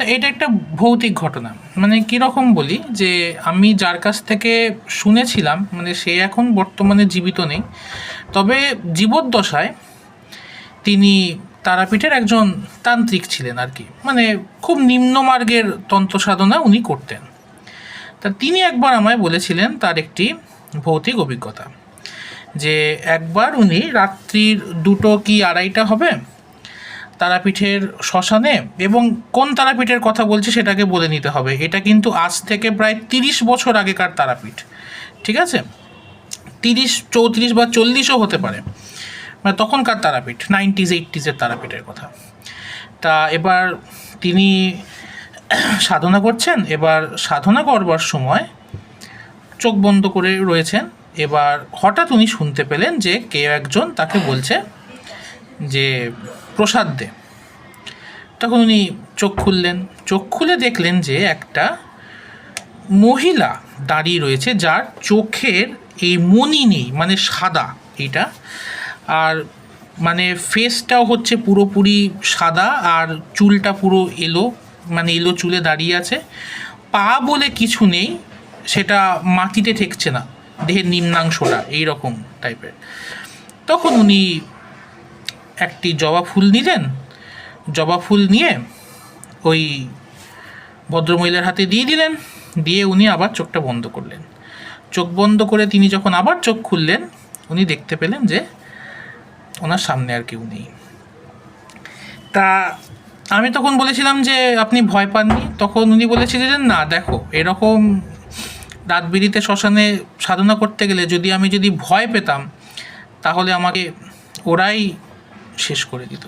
তা এটা একটা ভৌতিক ঘটনা। মানে কীরকম বলি, যে আমি যার কাছ থেকে শুনেছিলাম, মানে সে এখন বর্তমানে জীবিত নেই, তবে জীবদ্দশায় তিনি তারাপীঠের একজন তান্ত্রিক ছিলেন আর কি, মানে খুব নিম্নমার্গের তন্ত্র সাধনা উনি করতেন। তা তিনি একবার আমায় বলেছিলেন তার একটি ভৌতিক অভিজ্ঞতা, যে একবার উনি রাত্রির 2টো কি 2:30 হবে তারাপীঠের শ্মশানে, এবং কোন তারাপীঠের কথা বলছি সেটাকে বলে নিতে হবে, এটা কিন্তু আজ থেকে প্রায় 30 বছর আগেকার তারাপীঠ, ঠিক আছে? 30, 34 বা 40ও হতে পারে, মানে তখনকার তারাপীঠ 90s 80s তারাপীঠের কথা। তা এবার তিনি সাধনা করছেন, এবার সাধনা করবার সময় চোখ বন্ধ করে রয়েছেন, এবার হঠাৎ উনি শুনতে পেলেন যে কেউ একজন তাকে বলছে যে প্রসাদ দে। তখন উনি চোখ খুললেন, চোখ খুলে দেখলেন যে একটা মহিলা দাঁড়িয়ে রয়েছে, যার চোখের এই মণি নেই, মানে সাদা এটা, আর মানে ফেসটাও হচ্ছে পুরোপুরি সাদা, আর চুলটা পুরো এলো, মানে এলো চুলে দাঁড়িয়ে আছে, পা বলে কিছু নেই, সেটা মাটিতে ঠেকছে না, দেহের নিম্নাংশটা এইরকম টাইপের। তখন উনি একটি জবা ফুল নিলেন, জবা ফুল নিয়ে ওই ভদ্রমহিলার হাতে দিয়ে দিলেন, দিয়ে উনি আবার চোখটা বন্ধ করলেন। চোখ বন্ধ করে তিনি যখন আবার চোখ খুললেন, উনি দেখতে পেলেন যে ওনার সামনে আর কেউ নেই। তা আমি তখন বলেছিলাম যে আপনি ভয় পাননি? তখন উনি বলেছিলেন যে না দেখো, এরকম রাত বিরিতে শ্মশানে সাধনা করতে গেলে আমি যদি ভয় পেতাম, তাহলে আমাকে ওরাই শেষ করে দিত।